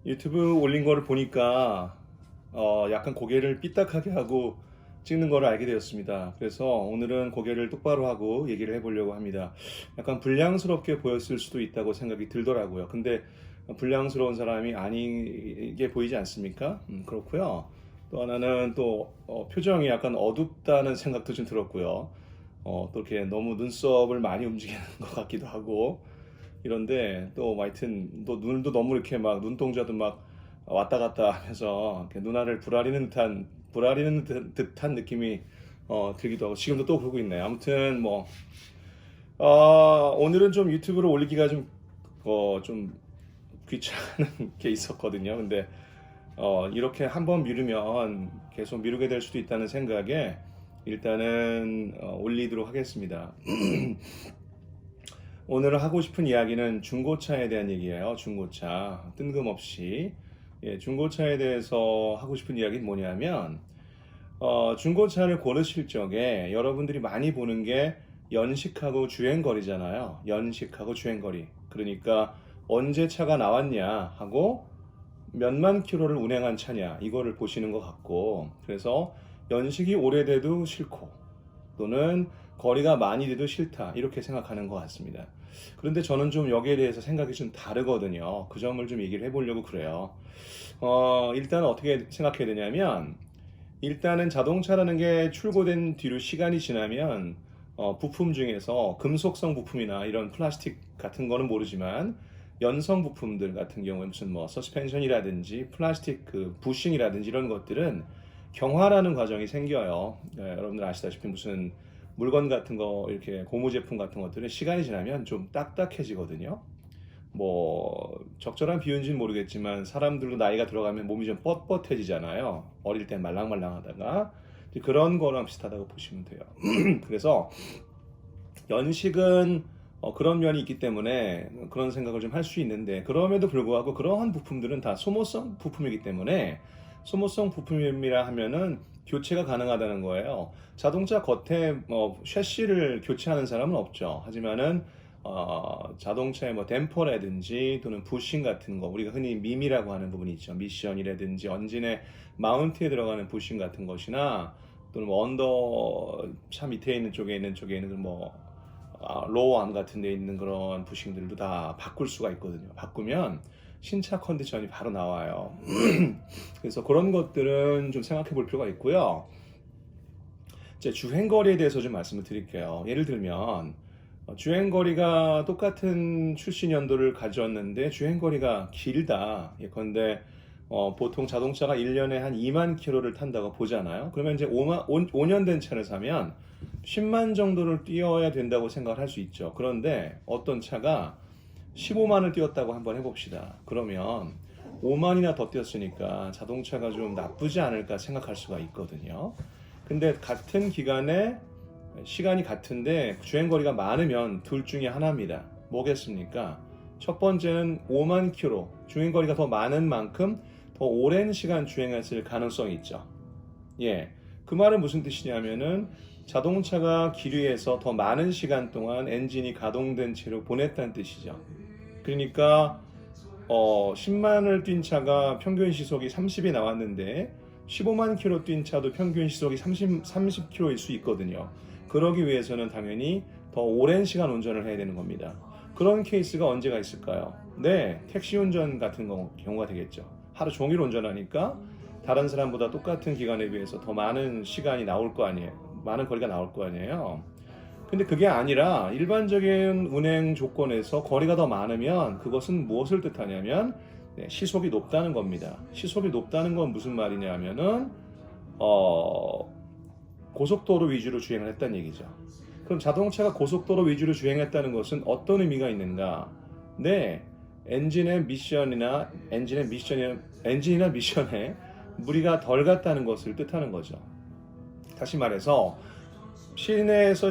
유튜브 올린 거를 보니까 약간 고개를 삐딱하게 하고 찍는 거를 알게 되었습니다. 그래서 오늘은 고개를 똑바로 하고 얘기를 해보려고 합니다. 약간 불량스럽게 보였을 수도 있다고 생각이 들더라고요. 근데 불량스러운 사람이 아니게 보이지 않습니까? 그렇고요. 또 하나는 또 표정이 약간 어둡다는 생각도 좀 들었고요. 또 이렇게 너무 눈썹을 많이 움직이는 것 같기도 하고 이런데 또 하여튼 또 눈도 너무 이렇게 막 눈동자도 막 왔다 갔다 하면서 이렇게 눈알을 부라리는 듯한 느낌이 들기도 하고 지금도 또 그러고 있네요. 아무튼 뭐 오늘은 좀 유튜브를 올리기가 좀 귀찮은 게 있었거든요. 근데 이렇게 한번 미루면 계속 미루게 될 수도 있다는 생각에 일단은 올리도록 하겠습니다. 오늘 하고 싶은 이야기는 중고차에 대한 얘기예요. 중고차. 뜬금없이. 예, 중고차에 대해서 하고 싶은 이야기는 뭐냐면, 중고차를 고르실 적에 여러분들이 많이 보는 게 연식하고 주행거리잖아요. 연식하고 주행거리. 그러니까 언제 차가 나왔냐 하고 몇만 킬로를 운행한 차냐 이거를 보시는 것 같고, 그래서 연식이 오래돼도 싫고 또는 거리가 많이 돼도 싫다 이렇게 생각하는 것 같습니다. 그런데 저는 좀 여기에 대해서 생각이 좀 다르거든요. 그 점을 좀 얘기를 해보려고 그래요. 일단 어떻게 생각해야 되냐면 일단은 자동차라는 게 출고된 뒤로 시간이 지나면 부품 중에서 금속성 부품이나 이런 플라스틱 같은 거는 모르지만 연성 부품들 같은 경우에 무슨 뭐 서스펜션이라든지 플라스틱 그 부싱이라든지 이런 것들은 경화라는 과정이 생겨요. 여러분들 아시다시피 무슨 물건 같은 거 이렇게 고무 제품 같은 것들은 시간이 지나면 좀 딱딱해지거든요. 뭐 적절한 비유인지는 모르겠지만 사람들도 나이가 들어가면 몸이 좀 뻣뻣해지잖아요. 어릴 땐 말랑말랑하다가 그런 거랑 비슷하다고 보시면 돼요. 그래서 연식은 그런 면이 있기 때문에 그런 생각을 좀 할 수 있는데 그럼에도 불구하고 그러한 부품들은 다 소모성 부품이기 때문에 소모성 부품이라 하면은 교체가 가능하다는 거예요. 자동차 겉에 셰시를 교체하는 사람은 없죠. 하지만은 자동차의 뭐 댐퍼라든지 또는 부싱 같은 거 우리가 흔히 밈이라고 하는 부분이 있죠. 미션이라든지 엔진의 마운트에 들어가는 부싱 같은 것이나 또는 뭐 언더 차 밑에 있는 쪽에 있는 뭐 로어암 같은 데 있는 그런 부싱들도 다 바꿀 수가 있거든요. 바꾸면 신차 컨디션이 바로 나와요. 그래서 그런 것들은 좀 생각해 볼 필요가 있고요. 이제 주행거리에 대해서 좀 말씀을 드릴게요. 예를 들면 주행거리가 똑같은 출시 연도를 가졌는데 주행거리가 길다. 예컨대 보통 자동차가 1년에 한 2만 킬로를 탄다고 보잖아요. 그러면 이제 5년 된 차를 사면 10만 정도를 뛰어야 된다고 생각을 할 수 있죠. 그런데 어떤 차가 15만을 뛰었다고 한번 해봅시다. 그러면 5만이나 더 뛰었으니까 자동차가 좀 나쁘지 않을까 생각할 수가 있거든요. 근데 같은 기간에 시간이 같은데 주행거리가 많으면 둘 중에 하나입니다. 뭐겠습니까? 첫 번째는 5만 킬로, 주행거리가 더 많은 만큼 더 오랜 시간 주행했을 가능성이 있죠. 예, 그 말은 무슨 뜻이냐면은 자동차가 길 위에서 더 많은 시간 동안 엔진이 가동된 채로 보냈다는 뜻이죠. 그러니까 10만을 뛴 차가 평균 시속이 30이 나왔는데 15만 킬로 뛴 차도 평균 시속이 30킬로일 수 있거든요. 그러기 위해서는 당연히 더 오랜 시간 운전을 해야 되는 겁니다. 그런 케이스가 언제가 있을까요? 네, 택시 운전 같은 경우가 되겠죠. 하루 종일 운전하니까 다른 사람보다 똑같은 기간에 비해서 더 많은 시간이 나올 거 아니에요. 많은 거리가 나올 거 아니에요. 근데 그게 아니라 일반적인 운행 조건에서 거리가 더 많으면 그것은 무엇을 뜻하냐면 시속이 높다는 겁니다. 시속이 높다는 건 무슨 말이냐면은 고속도로 위주로 주행을 했다는 얘기죠. 그럼 자동차가 고속도로 위주로 주행했다는 것은 어떤 의미가 있는가? 네, 엔진이나 미션에 무리가 덜 갔다는 것을 뜻하는 거죠. 다시 말해서 시내에서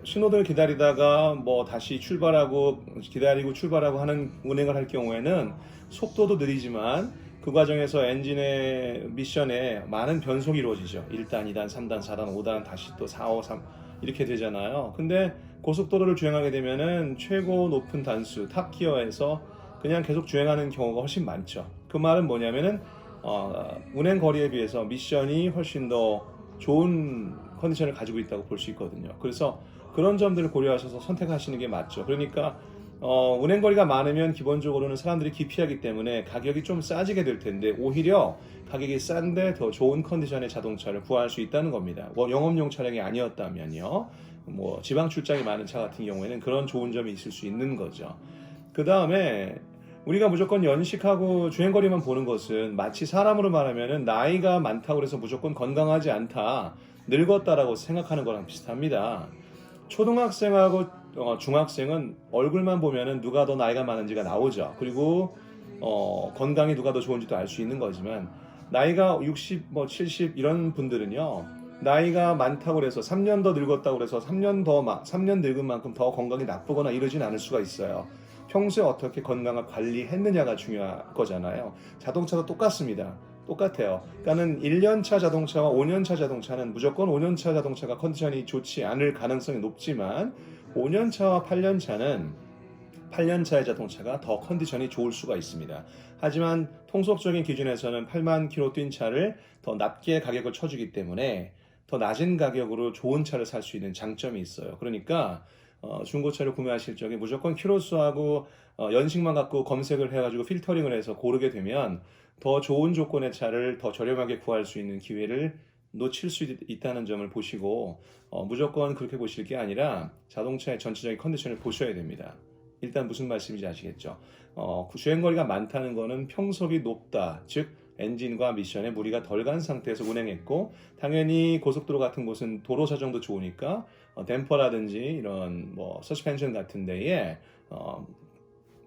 신호등을 기다리다가 뭐 다시 출발하고 하는 운행을 할 경우에는 속도도 느리지만 그 과정에서 엔진의 미션에 많은 변속이 이루어지죠. 1단, 2단, 3단, 4단, 5단, 다시 또 4, 5, 3 이렇게 되잖아요. 근데 고속도로를 주행하게 되면은 최고 높은 단수, 탑기어에서 그냥 계속 주행하는 경우가 훨씬 많죠. 그 말은 뭐냐면은 운행 거리에 비해서 미션이 훨씬 더 좋은 컨디션을 가지고 있다고 볼 수 있거든요. 그래서 그런 점들을 고려하셔서 선택하시는 게 맞죠. 그러니까 운행 거리가 많으면 기본적으로는 사람들이 기피하기 때문에 가격이 좀 싸지게 될 텐데 오히려 가격이 싼데 더 좋은 컨디션의 자동차를 구할 수 있다는 겁니다. 영업용 차량이 아니었다면요. 뭐 지방 출장이 많은 차 같은 경우에는 그런 좋은 점이 있을 수 있는 거죠. 그 다음에 우리가 무조건 연식하고 주행거리만 보는 것은 마치 사람으로 말하면 나이가 많다고 해서 무조건 건강하지 않다, 늙었다라고 생각하는 거랑 비슷합니다. 초등학생하고 중학생은 얼굴만 보면은 누가 더 나이가 많은지가 나오죠. 그리고 건강이 누가 더 좋은지도 알 수 있는 거지만 나이가 60, 뭐 70 이런 분들은요. 나이가 많다고 해서 3년 더 늙었다고 해서 3년 늙은 만큼 더 건강이 나쁘거나 이러진 않을 수가 있어요. 평소에 어떻게 건강을 관리했느냐가 중요한 거잖아요. 자동차도 똑같습니다. 똑같아요. 그러니까는 1년차 자동차와 5년차 자동차는 무조건 5년차 자동차가 컨디션이 좋지 않을 가능성이 높지만 5년차와 8년차는 8년차의 자동차가 더 컨디션이 좋을 수가 있습니다. 하지만 통속적인 기준에서는 8만 킬로 뛴 차를 더 낮게 가격을 쳐주기 때문에 더 낮은 가격으로 좋은 차를 살 수 있는 장점이 있어요. 그러니까 중고차를 구매하실 적에 무조건 키로수하고 연식만 갖고 검색을 해가지고 필터링을 해서 고르게 되면 더 좋은 조건의 차를 더 저렴하게 구할 수 있는 기회를 놓칠 수 있다는 점을 보시고 무조건 그렇게 보실 게 아니라 자동차의 전체적인 컨디션을 보셔야 됩니다. 일단 무슨 말씀인지 아시겠죠? 주행거리가 많다는 것은 평속이 높다, 즉 엔진과 미션에 무리가 덜 간 상태에서 운행했고 당연히 고속도로 같은 곳은 도로 사정도 좋으니까 댐퍼라든지 이런 뭐 서스펜션 같은 데에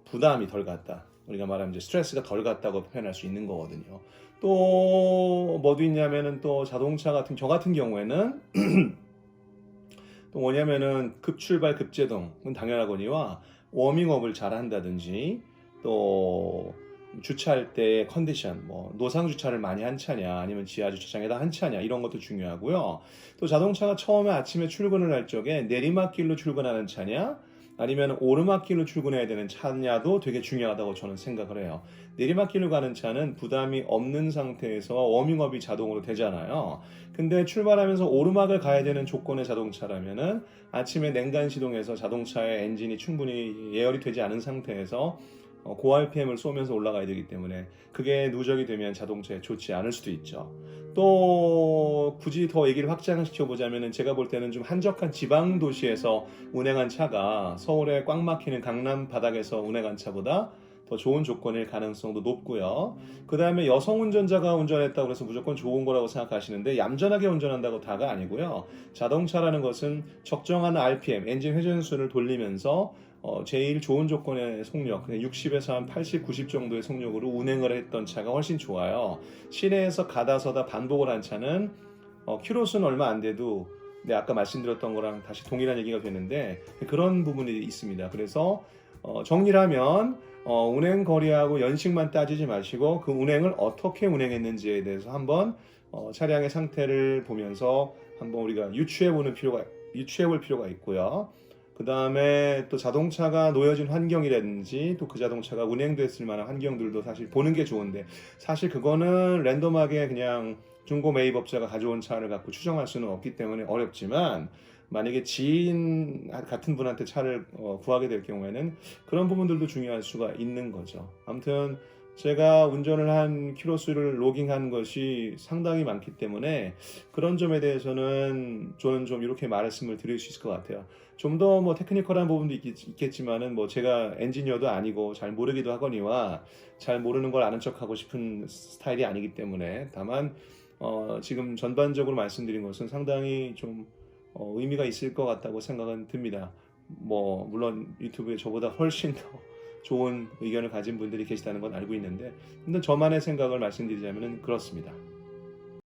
부담이 덜 갔다. 우리가 말하면 이제 스트레스가 덜 갔다고 표현할 수 있는 거거든요. 또 뭐도 있냐면은 또 자동차 같은 저 같은 경우에는 또 뭐냐면은 급출발 급제동은 당연하거니와 워밍업을 잘 한다든지 또 주차할 때의 컨디션, 뭐 노상 주차를 많이 한 차냐 아니면 지하 주차장에다 한 차냐 이런 것도 중요하고요. 또 자동차가 처음에 아침에 출근을 할 적에 내리막길로 출근하는 차냐 아니면 오르막길로 출근해야 되는 차냐도 되게 중요하다고 저는 생각을 해요. 내리막길로 가는 차는 부담이 없는 상태에서 워밍업이 자동으로 되잖아요. 근데 출발하면서 오르막을 가야 되는 조건의 자동차라면은 아침에 냉간 시동에서 자동차의 엔진이 충분히 예열이 되지 않은 상태에서 고RPM을 쏘면서 올라가야 되기 때문에 그게 누적이 되면 자동차에 좋지 않을 수도 있죠. 또 굳이 더 얘기를 확장시켜 보자면 제가 볼 때는 좀 한적한 지방 도시에서 운행한 차가 서울에 꽉 막히는 강남 바닥에서 운행한 차보다 더 좋은 조건일 가능성도 높고요. 그 다음에 여성 운전자가 운전했다고 해서 무조건 좋은 거라고 생각하시는데 얌전하게 운전한다고 다가 아니고요. 자동차라는 것은 적정한 RPM, 엔진 회전수를 돌리면서 제일 좋은 조건의 속력, 60에서 한 80, 90 정도의 속력으로 운행을 했던 차가 훨씬 좋아요. 시내에서 가다 서다 반복을 한 차는 키로수는 얼마 안 돼도 아까 말씀드렸던 거랑 다시 동일한 얘기가 되는데 그런 부분이 있습니다. 그래서 정리를 하면 운행 거리하고 연식만 따지지 마시고 그 운행을 어떻게 운행했는지에 대해서 한번 차량의 상태를 보면서 한번 우리가 유추해 볼 필요가 있고요. 그 다음에 또 자동차가 놓여진 환경이라든지 또 그 자동차가 운행됐을 만한 환경들도 사실 보는 게 좋은데 사실 그거는 랜덤하게 그냥 중고 매입업자가 가져온 차를 갖고 추정할 수는 없기 때문에 어렵지만 만약에 지인 같은 분한테 차를 구하게 될 경우에는 그런 부분들도 중요할 수가 있는 거죠. 아무튼 제가 운전을 한 키로수를 로깅한 것이 상당히 많기 때문에 그런 점에 대해서는 저는 좀 이렇게 말씀을 드릴 수 있을 것 같아요. 좀 더 뭐 테크니컬한 부분도 있겠지만은 뭐 제가 엔지니어도 아니고 잘 모르기도 하거니와 잘 모르는 걸 아는 척하고 싶은 스타일이 아니기 때문에 다만 지금 전반적으로 말씀드린 것은 상당히 좀 의미가 있을 것 같다고 생각은 듭니다. 뭐 물론 유튜브에 저보다 훨씬 더 좋은 의견을 가진 분들이 계시다는 건 알고 있는데 근데 저만의 생각을 말씀드리자면 그렇습니다.